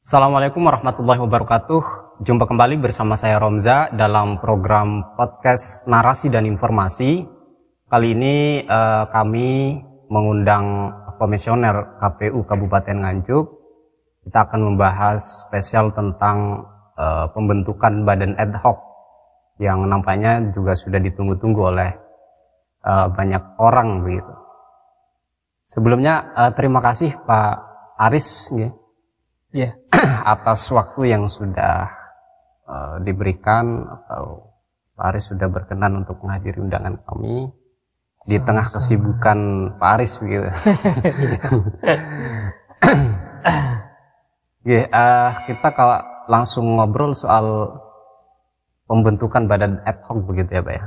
Assalamualaikum warahmatullahi wabarakatuh. Jumpa kembali bersama saya Romza dalam program podcast Narasi dan Informasi. Kali ini kami mengundang komisioner KPU Kabupaten Nganjuk. Kita akan membahas spesial tentang pembentukan badan ad hoc yang nampaknya juga sudah ditunggu-tunggu oleh banyak orang begitu. Sebelumnya terima kasih Pak Aris ya, atas waktu yang sudah diberikan, atau Pak Aris sudah berkenan untuk menghadiri undangan kami di tengah kesibukan Pak Aris begitu. Kita kalau langsung ngobrol soal pembentukan badan ad hoc begitu ya Pak ya.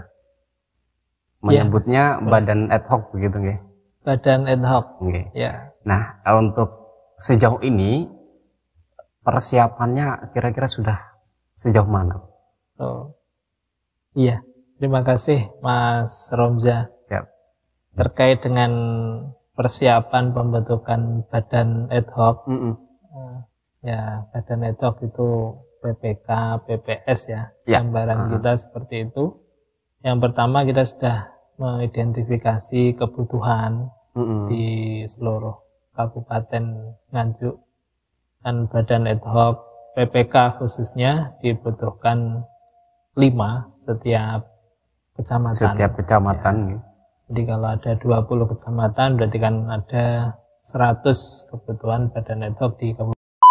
Menyebutnya badan ad hoc begitu nggih. Badan ad hoc. Ya. Nah, untuk sejauh ini persiapannya kira-kira sudah sejauh mana? Iya, terima kasih Mas Romza. Yep. Terkait dengan persiapan pembentukan badan ad hoc, ya badan ad hoc itu PPK, PPS ya, gambaran kita seperti itu. Yang pertama kita sudah mengidentifikasi kebutuhan di seluruh Kabupaten Nganjuk. Dan badan ad hoc PPK khususnya dibutuhkan 5 setiap kecamatan. Ya. Jadi kalau ada 20 kecamatan berarti kan ada 100 kebutuhan badan ad hoc di Kabupaten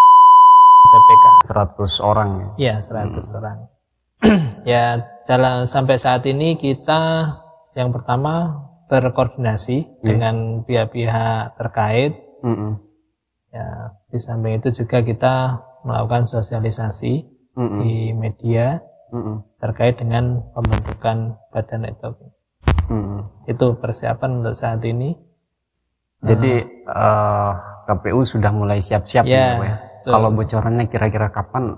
PPK. 100 orang ya? Ya, 100 orang. Ya, sampai saat ini kita yang pertama berkoordinasi dengan pihak-pihak terkait. Ya, di samping itu juga kita melakukan sosialisasi di media terkait dengan pembentukan badan ad hoc. Itu persiapan untuk saat ini. Jadi KPU sudah mulai siap-siap ya. Kalau bocorannya kira-kira kapan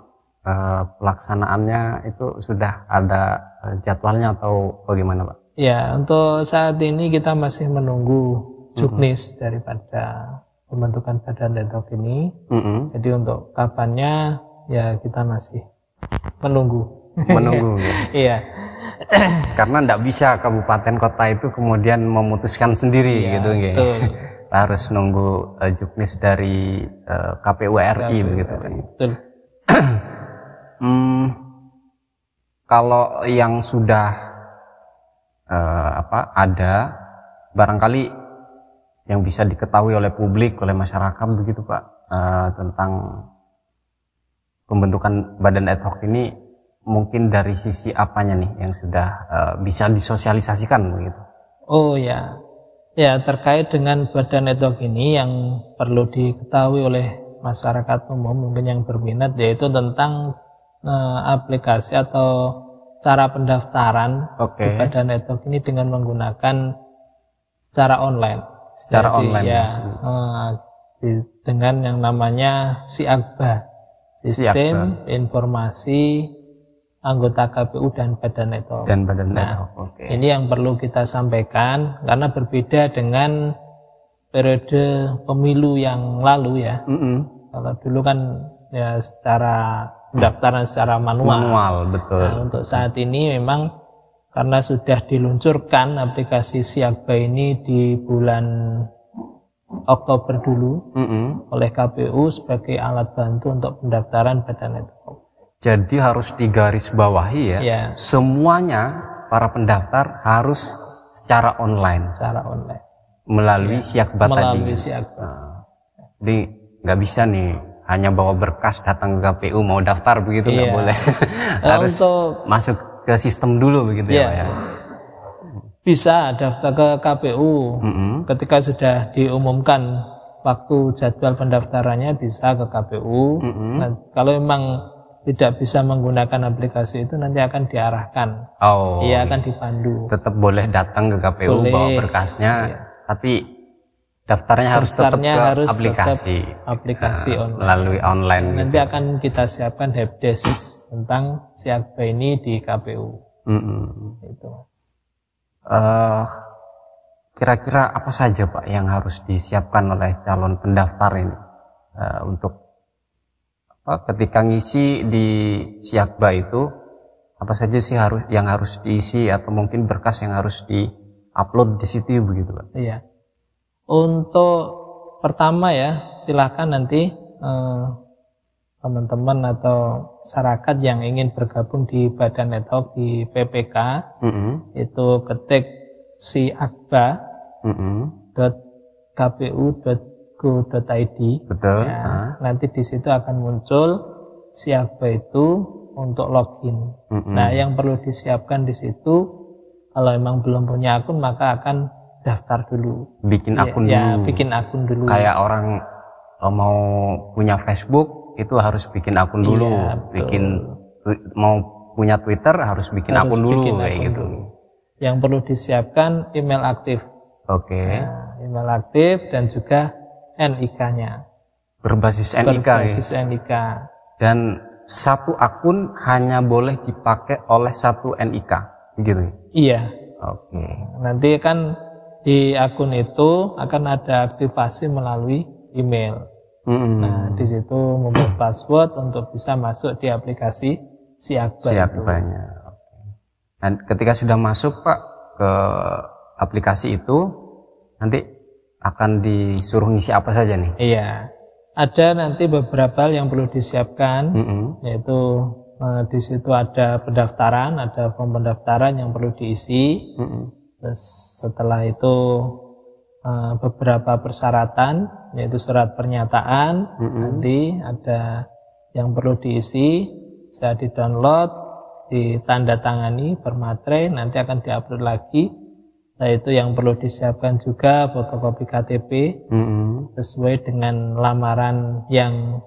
pelaksanaannya itu sudah ada jadwalnya atau bagaimana Pak? Ya, untuk saat ini kita masih menunggu juknis daripada pembentukan badan ad hoc ini. Jadi untuk kapannya ya kita masih menunggu. Ya. Iya. Karena tidak bisa kabupaten kota itu kemudian memutuskan sendiri gitu ya. Harus nunggu juknis dari KPU RI begitu kan. Betul. Kalau yang sudah ada barangkali yang bisa diketahui oleh publik, oleh masyarakat begitu Pak, tentang pembentukan badan ad hoc ini, mungkin dari sisi apanya nih yang sudah bisa disosialisasikan begitu? Oh ya, terkait dengan badan ad hoc ini yang perlu diketahui oleh masyarakat umum mungkin yang berminat, yaitu tentang aplikasi atau cara pendaftaran di badan ad hoc ini dengan menggunakan secara online. Dengan yang namanya SIAKBA, Sistem Informasi Anggota KPU dan Badan ad hoc. Ini yang perlu kita sampaikan karena berbeda dengan periode pemilu yang lalu ya. Kalau dulu kan ya secara pendaftaran secara manual. Betul. Nah, untuk saat ini memang karena sudah diluncurkan aplikasi SIAKBA ini di bulan Oktober dulu oleh KPU sebagai alat bantu untuk pendaftaran badan ad hoc. Jadi harus digarisbawahi ya. Semuanya para pendaftar harus secara online. Melalui SIAKBA tadi. Jadi nggak bisa nih hanya bawa berkas datang ke KPU mau daftar begitu, nggak boleh. Harus masuk ke sistem dulu begitu ya Pak ya. Bisa daftar ke KPU ketika sudah diumumkan waktu jadwal pendaftarannya, bisa ke KPU. Nah, kalau memang tidak bisa menggunakan aplikasi itu nanti akan diarahkan. Akan dipandu. Tetap boleh datang ke KPU bawa berkasnya, tapi daftarnya harus tetap ke aplikasi online. Melalui online. Nanti akan kita siapkan helpdesk tentang SIAKBA ini di KPU. Itu Mas. Kira-kira apa saja Pak yang harus disiapkan oleh calon pendaftar ini untuk ketika ngisi di Siakba itu apa saja sih yang harus diisi atau mungkin berkas yang harus di-upload di situ begitu Pak? Iya. Untuk pertama ya, silakan nanti teman-teman atau masyarakat yang ingin bergabung di Badan Ad Hoc di PPK itu ketik siakba.kpu.go.id. Betul. Ya, nanti di situ akan muncul Siakba itu untuk login. Nah, yang perlu disiapkan di situ kalau memang belum punya akun maka akan daftar dulu. Bikin akun dulu. Ya, bikin akun dulu. Kayak orang mau punya Facebook itu harus bikin akun dulu. Iya, mau punya Twitter harus bikin akun dulu kayak gitu. Yang perlu disiapkan email aktif. Oke. Nah, email aktif dan juga NIK-nya. Berbasis NIK. Berbasis NIK. Dan satu akun hanya boleh dipakai oleh satu NIK, gitu. Iya. Oke. Nanti kan di akun itu akan ada aktivasi melalui email. Nah, di situ membuat password untuk bisa masuk di aplikasi Siakba-nya. Dan ketika sudah masuk Pak ke aplikasi itu, nanti akan disuruh ngisi apa saja nih? Iya. Ada nanti beberapa hal yang perlu disiapkan, yaitu di situ ada pendaftaran, ada form pendaftaran yang perlu diisi. Terus setelah itu beberapa persyaratan, yaitu surat pernyataan, nanti ada yang perlu diisi, bisa di-download, ditandatangani, bermaterai, nanti akan diupload lagi. Nah, itu yang perlu disiapkan juga fotokopi KTP sesuai dengan lamaran yang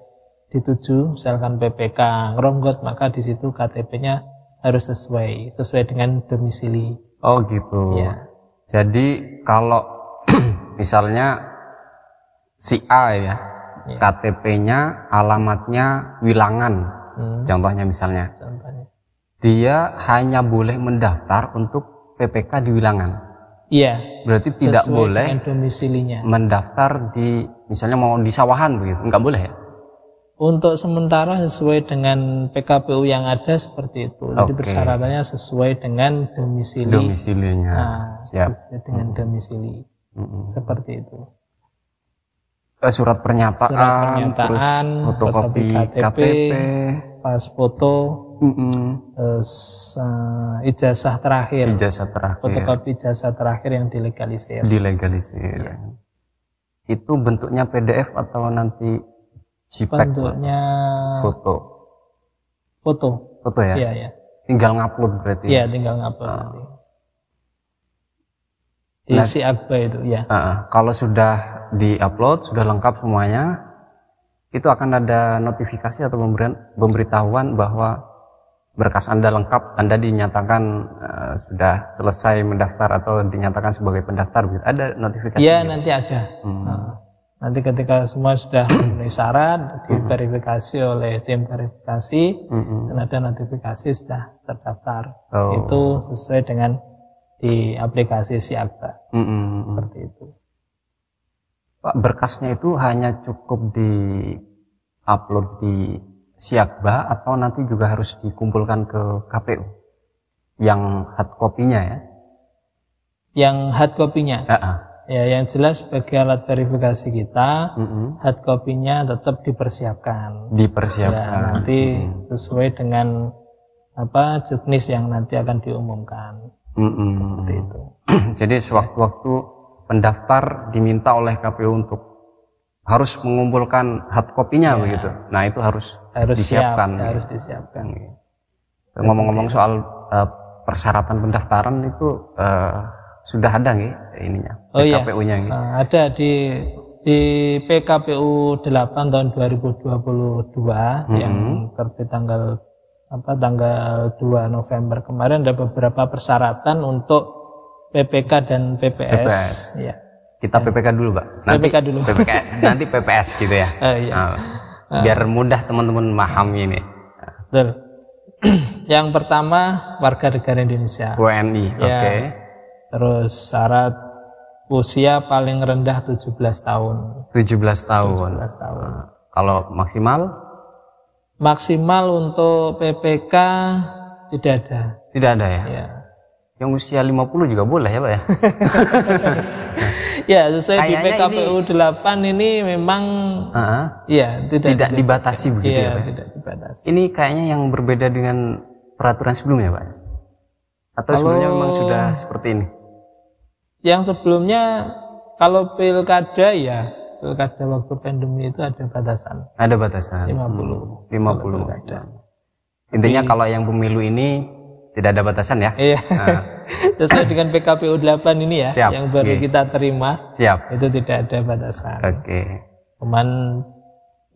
dituju, misalkan PPK Ngronggot, maka di situ KTP-nya harus sesuai dengan domisili. Oh gitu. Ya. Jadi kalau misalnya si A ya, KTP-nya alamatnya Wilangan, contohnya misalnya. Dia hanya boleh mendaftar untuk PPK di Wilangan. Iya. Berarti tidak boleh dengan domisilinya. Mendaftar di misalnya mau di Sawahan begitu, nggak boleh ya? Untuk sementara sesuai dengan PKPU yang ada seperti itu. Jadi persyaratannya sesuai dengan domisili. Domisilinya. Nah, siap. Sesuai dengan domisili. Seperti itu. Surat pernyataan, terus fotokopi KTP, pas foto, ijazah terakhir. Fotokopi ijazah terakhir yang dilegalisir. Ya. Itu bentuknya PDF atau nanti JPEG? Bentuknya foto ya? Iya. Tinggal ngupload berarti? Iya, tinggal ngupload nanti. Di Siakba itu, ya. Kalau sudah di-upload, sudah lengkap semuanya, itu akan ada notifikasi atau pemberitahuan bahwa berkas Anda lengkap, Anda dinyatakan sudah selesai mendaftar atau dinyatakan sebagai pendaftar, ada notifikasi? Iya, nanti ada. Nanti ketika semua sudah memenuhi syarat, diverifikasi oleh tim verifikasi, dan ada notifikasi sudah terdaftar. Itu sesuai dengan di aplikasi Siakba. Seperti itu. Pak, berkasnya itu hanya cukup di-upload di Siakba atau nanti juga harus dikumpulkan ke KPU? Yang hard copy-nya ya? Yang hard copy-nya? Ya, yang jelas sebagai alat verifikasi kita, hard copy-nya tetap dipersiapkan. Ya, nanti sesuai dengan juknis yang nanti akan diumumkan. Seperti itu. Jadi sewaktu-waktu pendaftar diminta oleh KPU untuk harus mengumpulkan hard copy-nya begitu. Nah, itu harus disiapkan. Harus disiapkan. Ngomong-ngomong soal persyaratan pendaftaran itu sudah ada nggih ininya, PKPU-nya nggih? Ada di PKPU 8 tahun 2022 yang terbit tanggal 2 November kemarin, ada beberapa persyaratan untuk PPK dan PPS. Ya. Kita PPK dulu, Pak. PPK dulu. Nanti PPS gitu ya. Biar mudah teman-teman memahami ini. Betul. Yang pertama warga negara Indonesia. WNI, oke. Terus syarat usia paling rendah 17 tahun. 17 tahun. Kalau kalau maksimal Maksimal untuk PPK tidak ada. Tidak ada ya? Ya. Yang usia 50 juga boleh ya Pak ya? Ya, sesuai di Kayaknya PKPU 8 ini memang ya tidak dibatasi begitu ya Pak? Tidak dibatasi. Ini kayaknya yang berbeda dengan peraturan sebelumnya Pak? Atau sebelumnya memang sudah seperti ini? Yang sebelumnya kalau pilkada ya, pilkada waktu pandemi itu ada batasan. Ada batasan. 50 Intinya kalau yang pemilu ini tidak ada batasan ya? Iya. Sesuai dengan PKPU 8 ini ya. Siap. Yang baru kita terima. Siap. Itu tidak ada batasan. Oke. Cuman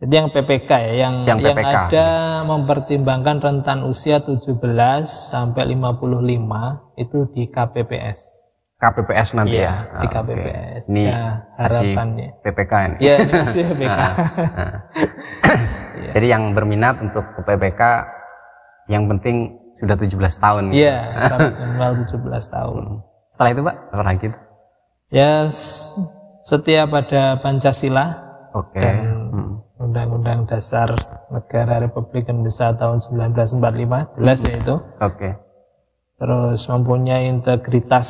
jadi yang PPK ya, yang PPK, ada mempertimbangkan rentan usia 17 sampai 55 itu di KPPS. KPPS nanti ya? Di KPPS. Ini harapannya. PPK ini. Iya, ini masih PPK. Jadi yang berminat untuk ke PPK, yang penting sudah 17 tahun. Iya, syarat minimal 17 tahun. Setelah itu Pak, apa lagi itu? Ya, setia pada Pancasila. Oke. Dan Undang-Undang Dasar Negara Republik Indonesia tahun 1945, jelas ya itu. Oke. Terus mempunyai integritas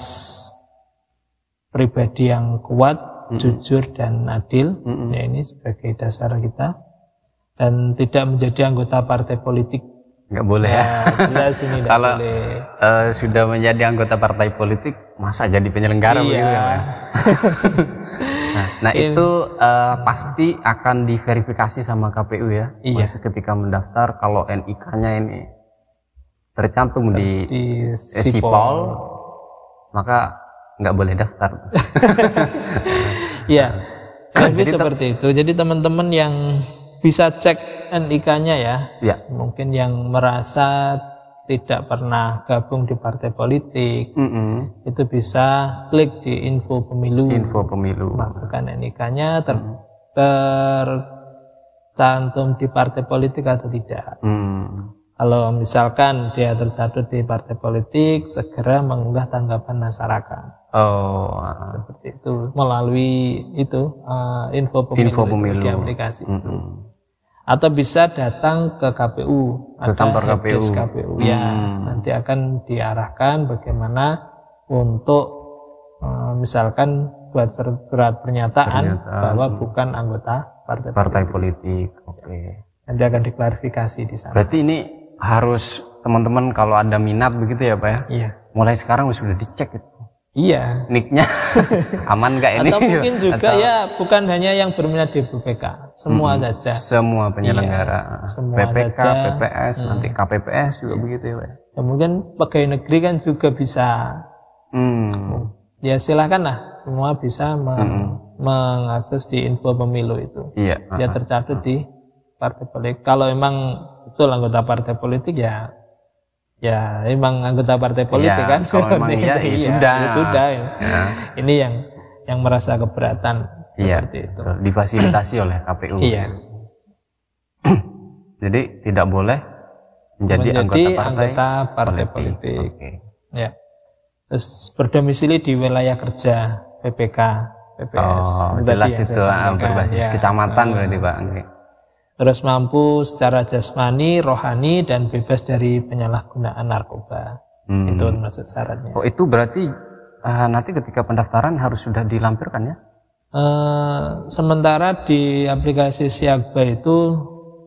pribadi yang kuat, jujur dan adil. Ya, ini sebagai dasar kita. Dan tidak menjadi anggota partai politik. Nggak boleh ya. Jelas ini nggak kalau boleh. Sudah menjadi anggota partai politik, masa jadi penyelenggara begitu ya Pak? Nah itu pasti akan diverifikasi sama KPU ya. Iya. Ketika mendaftar, kalau NIK-nya ini tercantum di Sipol, maka nggak boleh daftar. Iya. Jadi seperti itu. Jadi teman-teman yang bisa cek NIK-nya ya. Mungkin yang merasa tidak pernah gabung di partai politik, itu bisa klik di info pemilu. Masukkan NIK-nya tercantum di partai politik atau tidak. Kalau misalkan dia tercantum di partai politik, segera mengunggah tanggapan masyarakat. Seperti itu melalui itu info pemilu di aplikasi itu. Atau bisa datang ke KPU, ke kantor KPU. Ya, nanti akan diarahkan bagaimana untuk misalkan buat surat pernyataan bahwa bukan anggota partai politik. Oke. Nanti akan diklarifikasi di sana. Berarti ini harus teman-teman kalau ada minat begitu ya Pak ya? Iya. Mulai sekarang sudah dicek itu. Iya. Nicknya aman nggak ini? Atau mungkin juga ya bukan hanya yang berminat di BPK, semua saja. Semua penyelenggara. Iya, semua PPK, saja. PPS, nanti KPPS juga begitu ya Pak? Ya mungkin pegawai negeri kan juga bisa. Ya silahkan lah, semua bisa mengakses di info pemilu itu. Iya. Dia tercantum di partai politik. Kalau emang betul anggota partai politik ya emang anggota partai politik kan. Kalau memang iya, sudah. Ya. Ini yang merasa keberatan seperti itu. Difasilitasi oleh KPU. Iya. Jadi tidak boleh menjadi anggota partai politik. Okay. Ya. Terus berdomisili di wilayah kerja PPK, PPS. Jelas itu berbasis kecamatan berarti Pak. Okay. Terus mampu secara jasmani, rohani, dan bebas dari penyalahgunaan narkoba. Itu maksud syaratnya. Itu berarti nanti ketika pendaftaran harus sudah dilampirkan ya? Sementara di aplikasi Siakba itu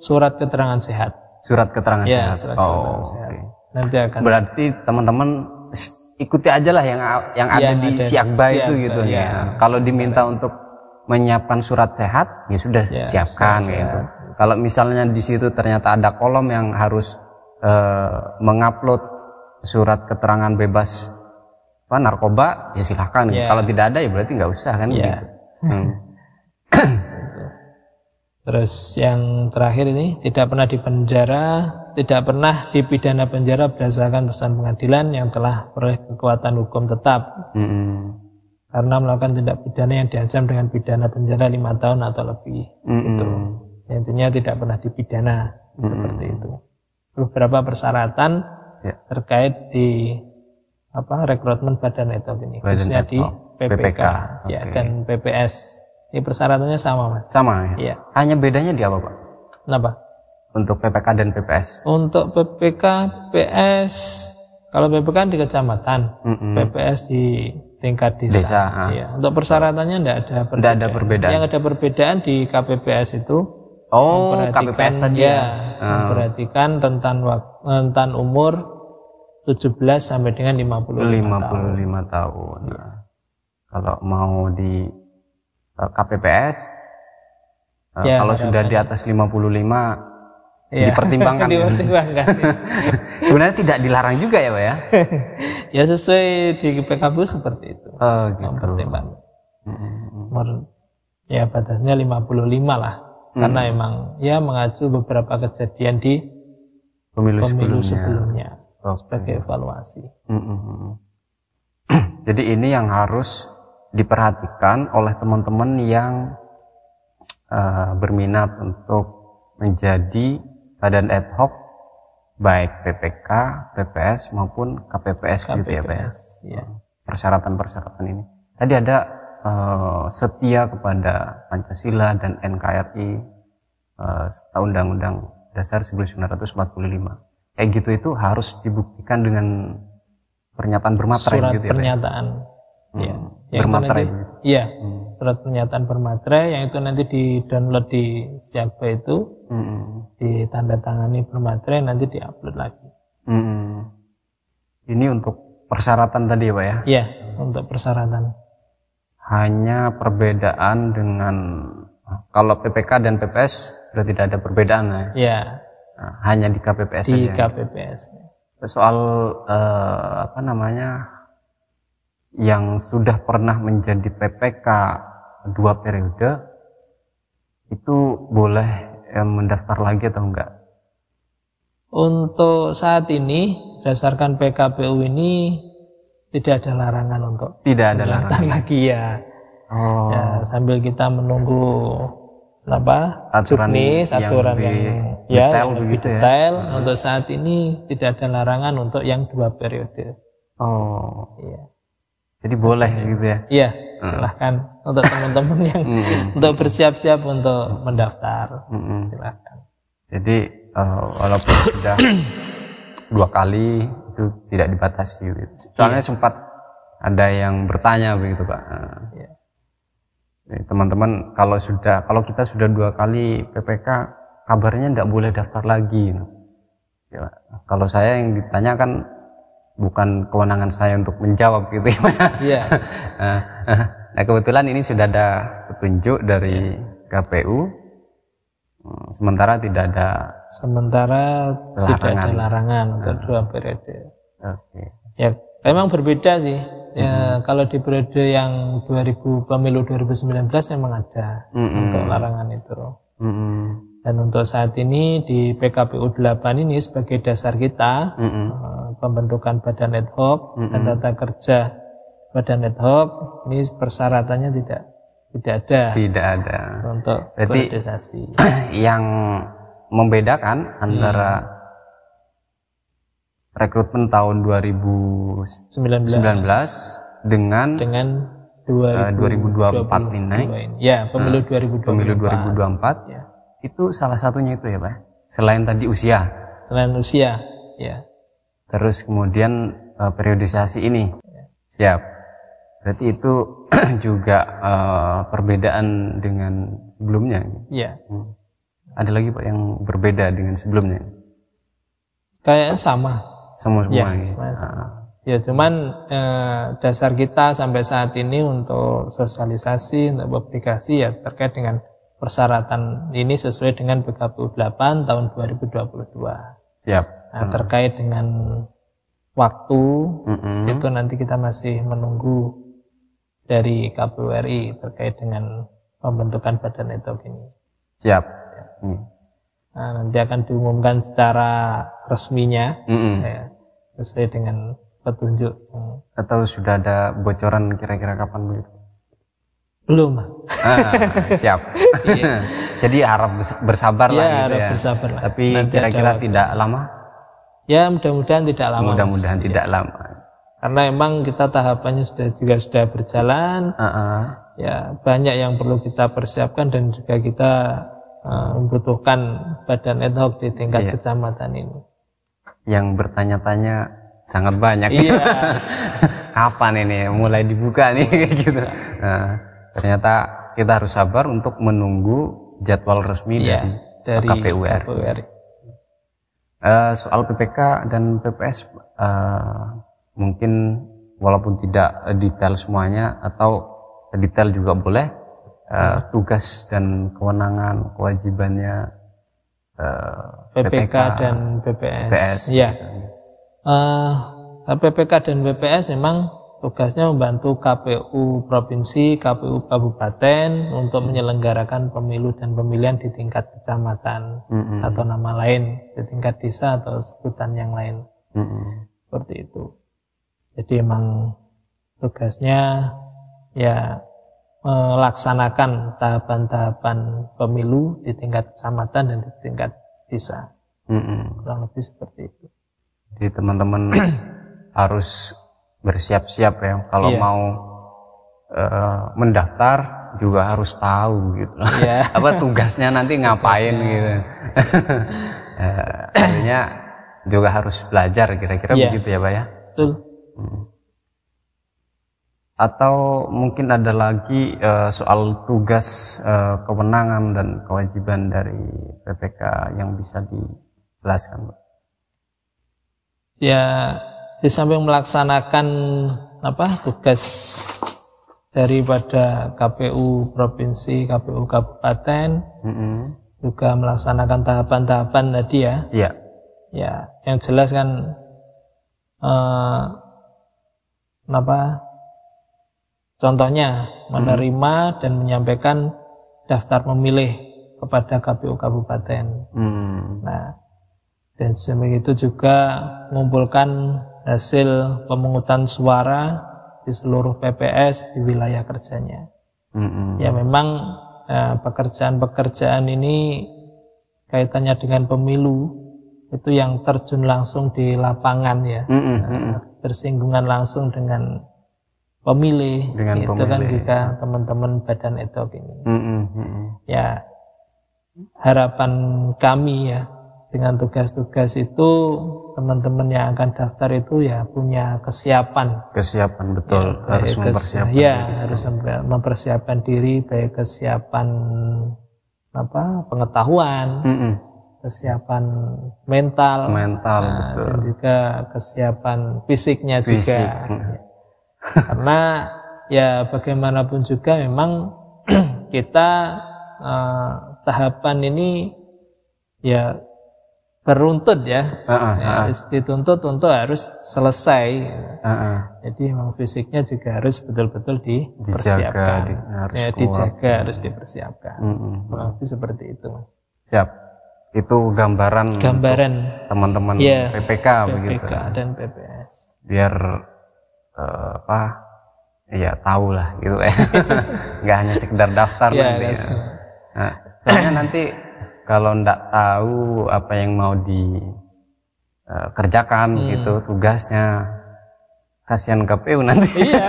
surat keterangan sehat. Surat keterangan sehat. Surat keterangan sehat. Okay. Nanti akan. Berarti teman-teman ikuti aja lah yang ada di Siakba itu gitu ya. Kalau diminta untuk menyiapkan surat sehat, ya sudah siapkan gitu. Kalau misalnya di situ ternyata ada kolom yang harus mengupload surat keterangan bebas narkoba, ya silahkan. Kalau tidak ada ya berarti nggak usah kan. Gitu. Terus yang terakhir ini tidak pernah dipenjara, tidak pernah dipidana penjara berdasarkan putusan pengadilan yang telah beroleh kekuatan hukum tetap. Karena melakukan tindak pidana yang diancam dengan pidana penjara 5 tahun atau lebih. Itu. Intinya tidak pernah dipidana seperti itu. Beberapa persyaratan terkait di rekrutmen badan ad hoc ini, khususnya di PPK dan PPS. Ini persyaratannya sama Mas. Sama ya? Iya. Hanya bedanya di apa Pak? Kenapa? untuk PPK dan PPS? Untuk PPK, PPS, kalau PPK kan di kecamatan, PPS di tingkat desa. Ya. Untuk persyaratannya tidak ada perbedaan. Tidak ada perbedaan. Yang ada perbedaan di KPPS itu KPPS tadi memperhatikan rentan umur 17 sampai dengan 55 tahun. Nah, kalau mau di KPPS kalau sudah di atas 55 dipertimbangkan. Sebenarnya tidak dilarang juga ya, Pak ya? Ya sesuai di PKPU seperti itu. Gitu. Mempertimbangkan. Ya batasnya 55 lah. Karena emang ya mengacu beberapa kejadian di pemilu sebelumnya sebagai evaluasi. Jadi ini yang harus diperhatikan oleh teman-teman yang berminat untuk menjadi badan ad hoc baik PPK, PPS maupun KPPS gitu ya Pak ya. Persyaratan-persyaratan ini. Tadi ada setia kepada Pancasila dan NKRI serta Undang-Undang Dasar 1945. Kayak gitu itu harus dibuktikan dengan pernyataan bermaterai surat gitu ya. Pernyataan. Ya. Bermaterai. Iya. Surat pernyataan bermaterai yang itu nanti di-download di Siaga itu. Ditandatangani bermaterai nanti di-upload lagi. Ini untuk persyaratan tadi ya Pak ya? Iya, untuk persyaratan. Hanya perbedaan dengan kalau PPK dan PPS sudah tidak ada perbedaan ya? Iya. Nah, hanya di KPPS di saja. KPPS. Soal yang sudah pernah menjadi PPK 2 periode itu boleh mendaftar lagi atau enggak? Untuk saat ini berdasarkan PKPU ini tidak ada larangan untuk mendaftar lagi ya. Ya sambil kita menunggu aturan yang lebih detail. Ya. Untuk saat ini tidak ada larangan untuk yang 2 periode. Iya. Jadi boleh gitu ya? Iya, silahkan untuk teman-teman yang untuk bersiap-siap untuk mendaftar. Silahkan. Jadi walaupun sudah 2 kali itu tidak dibatasi gitu. Soalnya sempat ada yang bertanya begitu Pak. Teman-teman kalau kita sudah 2 kali PPK kabarnya tidak boleh daftar lagi. Ya, kalau saya yang ditanya kan bukan kewenangan saya untuk menjawab gitu ya. Nah kebetulan ini sudah ada petunjuk dari KPU. Sementara tidak ada larangan untuk 2 periode. Ya memang berbeda sih. Ya kalau di periode yang pemilu 2019 memang ada untuk larangan itu. Dan untuk saat ini di PKPU 8 ini sebagai dasar kita pembentukan badan ad hoc dan tata kerja badan ad hoc ini persyaratannya tidak ada untuk periodisasi. Yang membedakan antara rekrutmen tahun 2019 dengan 2024 ini. Ya, pemilu 2024. Ya. Itu salah satunya itu ya Pak. Selain tadi usia. Ya. Terus kemudian periodisasi ini. Siap. Berarti itu juga perbedaan dengan sebelumnya. Iya. Ada lagi Pak yang berbeda dengan sebelumnya? Kayaknya sama. Semua ya, semuanya sama. Ya cuman dasar kita sampai saat ini untuk sosialisasi, untuk publikasi ya terkait dengan persyaratan ini sesuai dengan PKPU 8 tahun 2022. Siap. Nah, terkait dengan waktu itu nanti kita masih menunggu dari KPU RI terkait dengan pembentukan badan ad hoc ini. Siap. Nah, nanti akan diumumkan secara resminya ya, sesuai dengan petunjuk. Atau sudah ada bocoran kira-kira kapan begitu? Belum Mas. Siap. Iya. Jadi harap bersabar lah gitu ya. Bersabar lah. Tapi kira-kira tidak lama? Ya mudah-mudahan tidak lama. Mudah-mudahan tidak lama. Karena emang kita tahapannya sudah berjalan. Ya banyak yang perlu kita persiapkan dan juga kita membutuhkan badan ad hoc di tingkat kecamatan ini. Yang bertanya-tanya sangat banyak. Iya. Kapan ini mulai dibuka nih kayak gitu. Nah, ternyata kita harus sabar untuk menunggu jadwal resmi dari KPU RI. Soal PPK dan PPS mungkin walaupun tidak detail semuanya atau detail juga boleh, tugas dan kewenangan kewajibannya PPK dan PPS. Ya. PPK dan PPS memang tugasnya membantu KPU provinsi, KPU kabupaten untuk menyelenggarakan pemilu dan pemilihan di tingkat kecamatan atau nama lain, di tingkat desa atau sebutan yang lain. Seperti itu. Jadi memang tugasnya ya melaksanakan tahapan-tahapan pemilu di tingkat kecamatan dan di tingkat desa. Kurang lebih seperti itu. Jadi teman-teman harus bersiap-siap ya kalau mau mendaftar juga harus tahu gitu. Apa tugasnya nanti ngapain gitu. Artinya juga harus belajar kira-kira begitu ya Pak ya. Betul. Atau mungkin ada lagi soal tugas, kewenangan dan kewajiban dari PPK yang bisa dijelaskan Pak? Ya, di samping melaksanakan tugas daripada KPU provinsi, KPU kabupaten, juga melaksanakan tahapan-tahapan tadi ya. Iya. Ya, yang jelas kan contohnya menerima dan menyampaikan daftar pemilih kepada KPU kabupaten. Nah, dan selain itu juga mengumpulkan hasil pemungutan suara di seluruh PPS di wilayah kerjanya. Ya memang pekerjaan-pekerjaan ini kaitannya dengan pemilu itu yang terjun langsung di lapangan ya, bersinggungan langsung dengan pemilih, itu kan juga teman-teman badan ad hoc ini. Ya harapan kami ya dengan tugas-tugas itu teman-teman yang akan daftar itu ya punya kesiapan betul ya, harus mempersiapkan harus mempersiapkan diri, baik kesiapan pengetahuan, kesiapan mental betul. Dan juga kesiapan fisiknya juga. Karena ya bagaimanapun juga memang kita tahapan ini ya beruntut ya, harus dituntut untuk harus selesai. Jadi memang fisiknya juga harus betul-betul dipersiapkan, harus dipersiapkan. Lebih seperti itu Mas. Siap. Itu gambaran teman-teman PPK begitu. PPK dan PPS. Biar ya tahu lah gitu ya. Nggak hanya sekedar daftar nanti. Nah, soalnya nanti kalau nggak tahu apa yang mau dikerjakan gitu tugasnya, kasihan KPU nanti. Iya.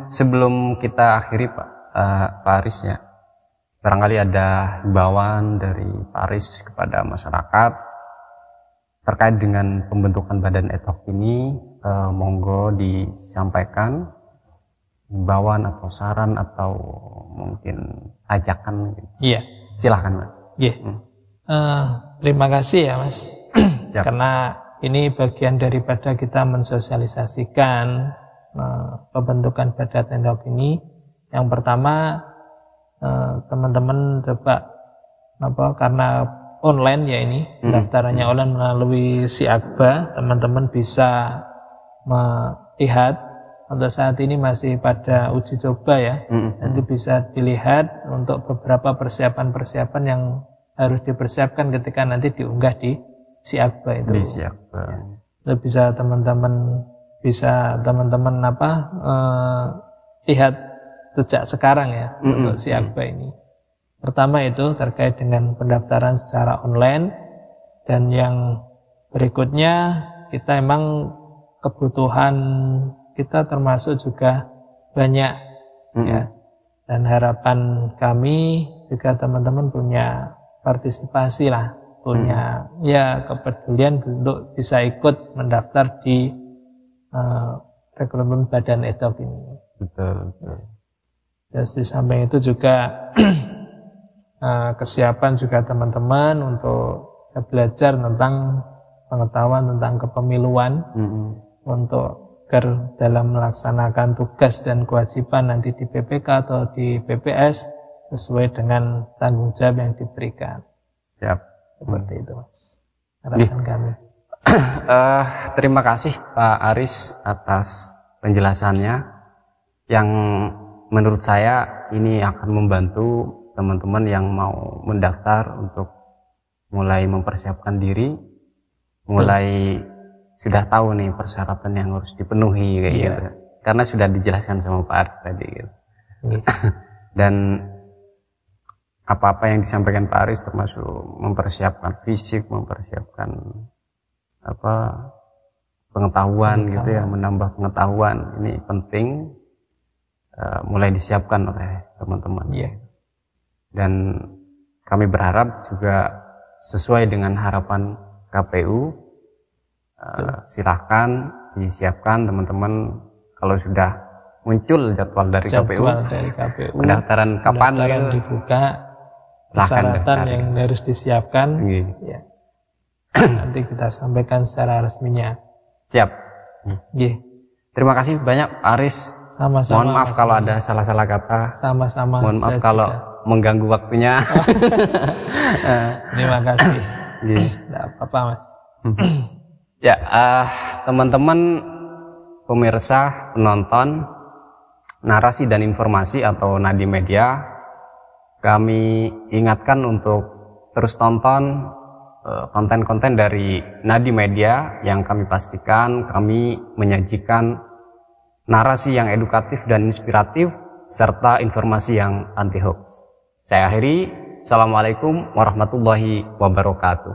Sebelum kita akhiri Pak Aris ya, barangkali ada himbauan dari Pak Aris kepada masyarakat terkait dengan pembentukan badan ad hoc ini, monggo disampaikan himbauan atau saran atau mungkin ajakan. Iya. Silahkan Pak. Iya. Terima kasih ya Mas. Karena ini bagian daripada kita mensosialisasikan pembentukan badan ad hoc ini. Yang pertama teman-teman coba karena online ya ini pendaftarannya online melalui SIAKBA, teman-teman bisa melihat untuk saat ini masih pada uji coba ya. Nanti bisa dilihat untuk beberapa persiapan-persiapan yang harus dipersiapkan ketika nanti diunggah di SIAKBA itu. Di SIAKBA. Ya. Bisa teman-teman lihat sejak sekarang ya untuk SIAKBA ini. Pertama itu terkait dengan pendaftaran secara online, dan yang berikutnya kita emang kebutuhan kita termasuk juga banyak ya. Dan harapan kami juga teman-teman punya partisipasi lah, punya ya kepedulian untuk bisa ikut mendaftar di rekrutmen Badan Edok ini. Betul. Terus di samping itu juga kesiapan juga teman-teman untuk belajar tentang pengetahuan tentang kepemiluan untuk agar dalam melaksanakan tugas dan kewajiban nanti di PPK atau di PPS sesuai dengan tanggung jawab yang diberikan. Siap. Seperti itu Mas harapan kami. Terima kasih Pak Aris atas penjelasannya yang menurut saya ini akan membantu teman-teman yang mau mendaftar untuk mulai mempersiapkan diri, mulai sudah tahu nih persyaratan yang harus dipenuhi kayak gitu. Karena sudah dijelaskan sama Pak Aris tadi gitu. Dan apa-apa yang disampaikan Pak Aris termasuk mempersiapkan fisik, mempersiapkan pengetahuan gitu ya, menambah pengetahuan ini penting, mulai disiapkan oleh teman-teman. Dan kami berharap juga sesuai dengan harapan KPU. Silahkan disiapkan teman-teman kalau sudah muncul jadwal dari KPU. Pendaftaran kapan? Pendaftaran dibuka, persyaratan yang harus disiapkan. Ya. Nanti kita sampaikan secara resminya. Siap. Terima kasih banyak Aris. Sama-sama. Mohon maaf kalau ada salah-salah kata. Sama-sama. Mohon maaf kalau mengganggu waktunya. Terima kasih. Tidak apa-apa Mas. Ya, teman-teman pemirsa, penonton Narasi dan Informasi atau Nadi Media, kami ingatkan untuk terus tonton konten-konten dari Nadi Media yang kami pastikan kami menyajikan narasi yang edukatif dan inspiratif serta informasi yang anti hoax. Saya akhiri, Assalamualaikum warahmatullahi wabarakatuh.